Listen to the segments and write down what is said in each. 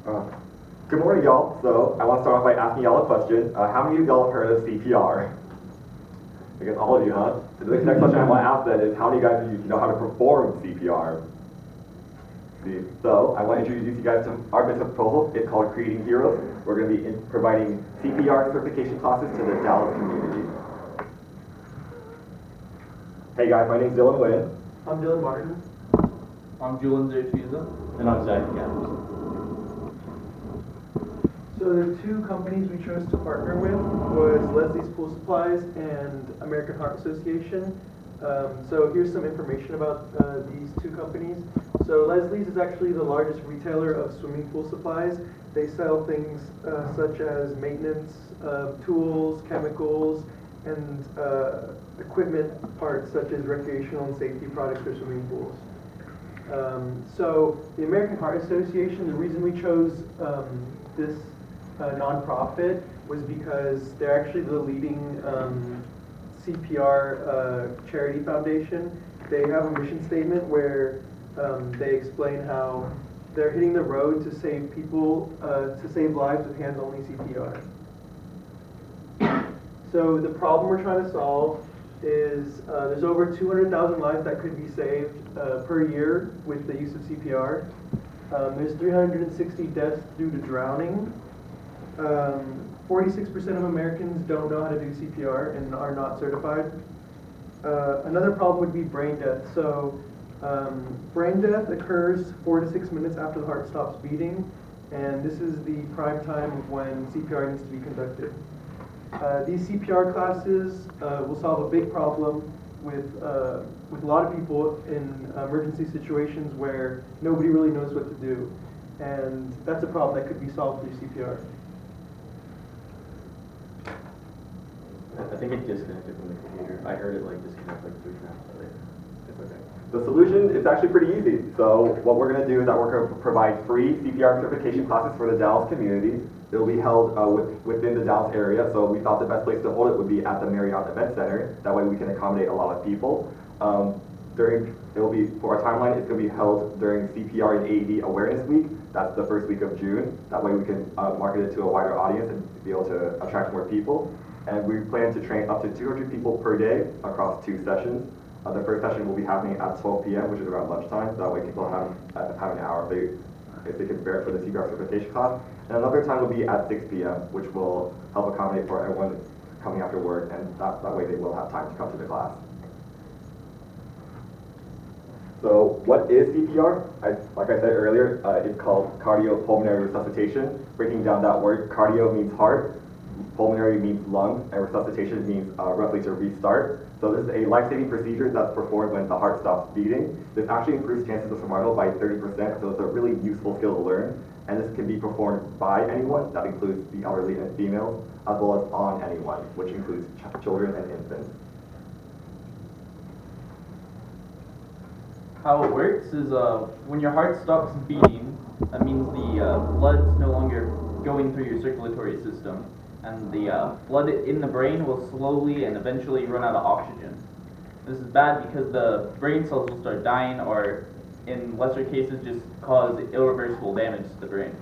Uh, Good morning, y'all. So I want to start off by asking y'all a question. How many of y'all have heard of CPR? I guess all of you, huh? So the next question I want to ask then is how many guys of you know how to perform CPR? So I want to introduce you guys to our business proposal. It's called Creating Heroes. We're going to be providing CPR certification classes to the Dallas community. Hey guys, my name's Dylan Wynn. I'm Dylan Martin. I'm Julian Zertuza. And I'm Zach Adams. So the two companies we chose to partner with was Leslie's Pool Supplies and American Heart Association. So here's some information about these two companies. So Leslie's is actually the largest retailer of swimming pool supplies. They sell things such as maintenance, tools, chemicals, and equipment parts such as recreational and safety products for swimming pools. So the American Heart Association, the reason we chose this nonprofit was because they're actually the leading CPR charity foundation. They have a mission statement where they explain how they're hitting the road to save people, to save lives with hands-only CPR. So the problem we're trying to solve is there's over 200,000 lives that could be saved per year with the use of CPR. There's 360 deaths due to drowning. 46% of Americans don't know how to do CPR and are not certified. Another problem would be brain death. So brain death occurs 4 to 6 minutes after the heart stops beating, and this is the prime time when CPR needs to be conducted. These CPR classes will solve a big problem with a lot of people in emergency situations where nobody really knows what to do, and that's a problem that could be solved through CPR. I think it disconnected from the computer. I heard it disconnect 3 times. It's okay. The solution is actually pretty easy. So what we're going to do is that we're going to provide free CPR certification classes for the Dallas community. It will be held within the Dallas area, so we thought the best place to hold it would be at the Marriott Event Center. That way we can accommodate a lot of people. For our timeline, it's going to be held during CPR and AED Awareness Week. That's the first week of June. That way we can market it to a wider audience and be able to attract more people. And we plan to train up to 200 people per day across 2 sessions. The first session will be happening at 12 p.m., which is around lunchtime. That way people have an hour if they can spare it for the CPR certification class. And another time will be at 6 p.m., which will help accommodate for everyone coming after work, and that way they will have time to come to the class. So what is CPR? Like I said earlier, it's called cardiopulmonary resuscitation. Breaking down that word, cardio means heart, pulmonary means lung, and resuscitation means roughly to restart. So this is a life-saving procedure that's performed when the heart stops beating. This actually improves chances of survival by 30%, so it's a really useful skill to learn. And this can be performed by anyone, that includes the elderly and females, as well as on anyone, which includes children and infants. How it works is when your heart stops beating, that means the blood's no longer going through your circulatory system, and the blood in the brain will slowly and eventually run out of oxygen. This is bad because the brain cells will start dying, or in lesser cases just cause irreversible damage to the brain.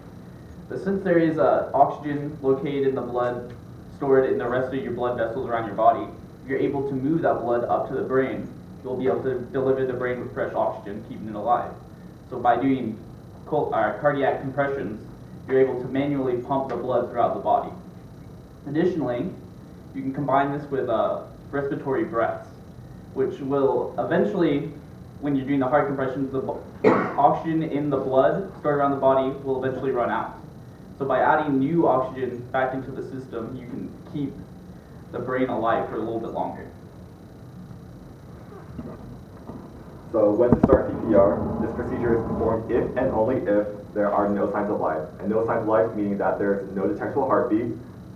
But since there is oxygen located in the blood, stored in the rest of your blood vessels around your body, if you're able to move that blood up to the brain, you'll be able to deliver the brain with fresh oxygen, keeping it alive. So by doing cardiac compressions, you're able to manually pump the blood throughout the body. Additionally, you can combine this with respiratory breaths, which will eventually, when you're doing the heart compressions, the oxygen in the blood stored around the body will eventually run out. So by adding new oxygen back into the system, you can keep the brain alive for a little bit longer. So when to start CPR, this procedure is performed if and only if there are no signs of life. And no signs of life meaning that there's no detectable heartbeat,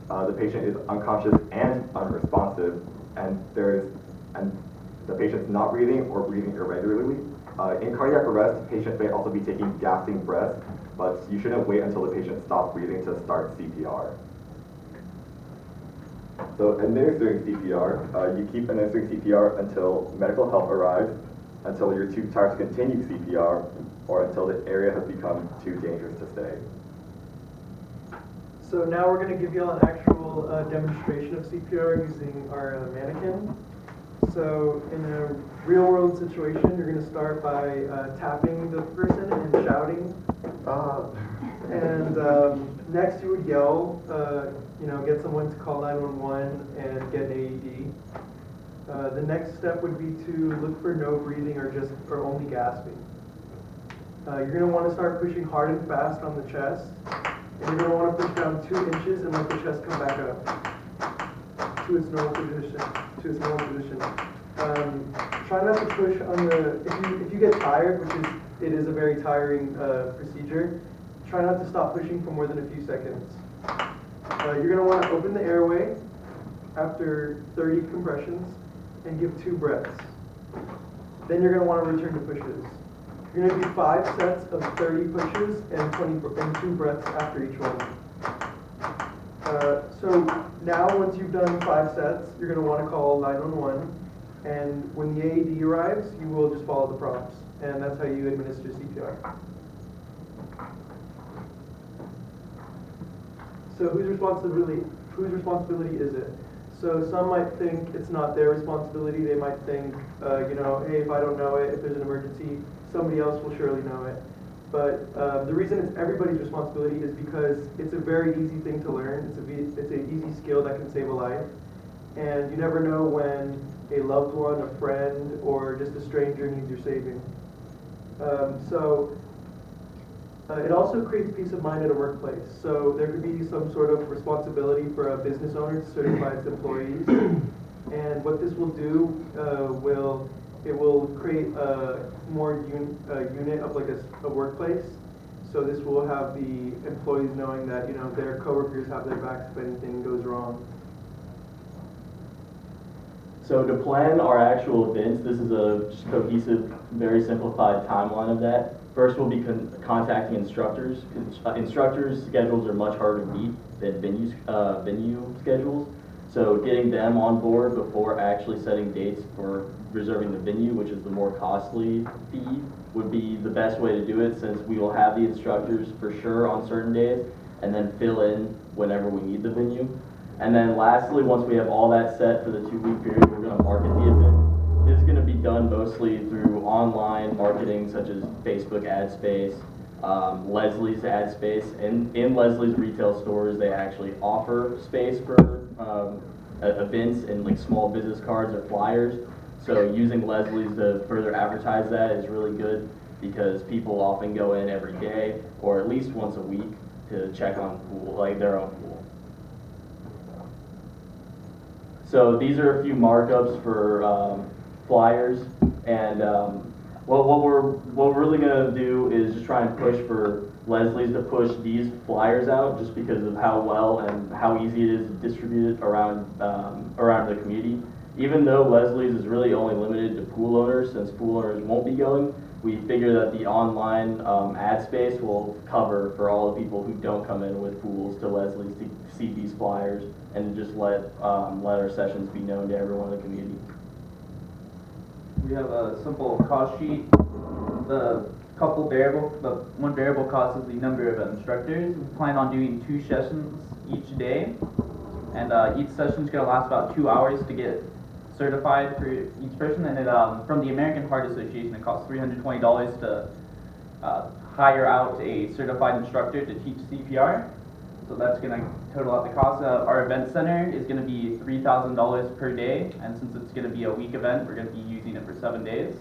the patient is unconscious and unresponsive, and the patient's not breathing or breathing irregularly. In cardiac arrest, patients may also be taking gasping breaths, but you shouldn't wait until the patient stops breathing to start CPR. So administering CPR, you keep administering CPR until medical help arrives, until you're too tired to continue CPR, or until the area has become too dangerous to stay. So now we're going to give you all an actual demonstration of CPR using our mannequin. So in a real world situation, you're going to start by tapping the person and shouting. And next you would yell, get someone to call 911 and get an AED. The next step would be to look for no breathing or only gasping. You're going to want to start pushing hard and fast on the chest. And you're going to want to push down 2 inches and let the chest come back up to its normal position. Try not to push on the, if you get tired, it is a very tiring procedure, try not to stop pushing for more than a few seconds. You're going to want to open the airway after 30 compressions and give 2 breaths. Then you're going to want to return to pushes. You're going to do 5 sets of 30 pushes and 2 breaths after each one. So now once you've done 5 sets, you're going to want to call 911. And when the AED arrives, you will just follow the prompts. And that's how you administer CPR. So whose responsibility is it? So some might think it's not their responsibility. They might think, hey, if I don't know it, if there's an emergency, somebody else will surely know it. But the reason it's everybody's responsibility is because it's a very easy thing to learn. It's an easy skill that can save a life. And you never know when a loved one, a friend, or just a stranger needs your saving. It also creates peace of mind at a workplace. So there could be some sort of responsibility for a business owner to certify its employees. And what this will do will create a more unit of like a workplace. So this will have the employees knowing that their coworkers have their backs if anything goes wrong. So to plan our actual events, this is a just cohesive, very simplified timeline of that. First, we'll be contacting instructors. Instructors' schedules are much harder to meet than venue schedules. So getting them on board before actually setting dates for reserving the venue, which is the more costly fee, would be the best way to do it, since we will have the instructors for sure on certain days and then fill in whenever we need the venue. And then lastly, once we have all that set for the 2-week period, we're going to market the event. This is going to be done mostly through online marketing, such as Facebook ad space, Leslie's ad space. In Leslie's retail stores, they actually offer space for events and like small business cards or flyers. So using Leslie's to further advertise that is really good, because people often go in every day or at least once a week to check on their own pool. So these are a few markups for flyers, and what we're really gonna do is just try and push for Leslie's to push these flyers out, just because of how well and how easy it is to distribute it around the community. Even though Leslie's is really only limited to pool owners, since pool owners won't be going, we figure that the online ad space will cover for all the people who don't come in with pools to Leslie's to see these flyers, and just let our sessions be known to everyone in the community. We have a simple cost sheet. The one variable cost is the number of instructors. We plan on doing 2 sessions each day, and each session is going to last about 2 hours to get certified for each person. And from the American Heart Association, it costs $320 to hire out a certified instructor to teach CPR. So that's going to total out the cost. Our event center is going to be $3,000 per day, and since it's going to be a week event, we're going to be using it for 7 days.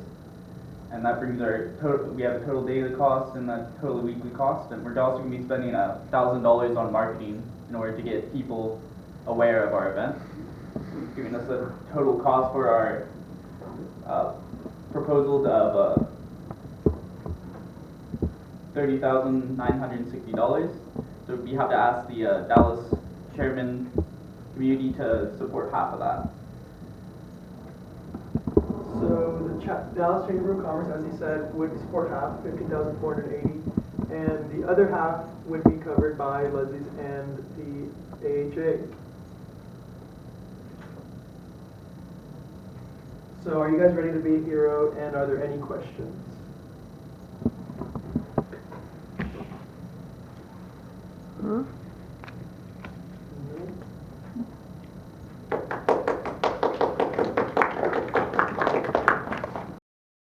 And that brings our total, we have a total daily cost and a total weekly cost, and we're also going to be spending $1,000 on marketing in order to get people aware of our event, giving us a total cost for our proposal of $30,960. So we have to ask the Dallas Chairman community to support half of that. So the Dallas Chamber of Commerce, as he said, would support half, $15,480, and the other half would be covered by Leslie's and the AHA. So are you guys ready to be a hero, and are there any questions? Huh?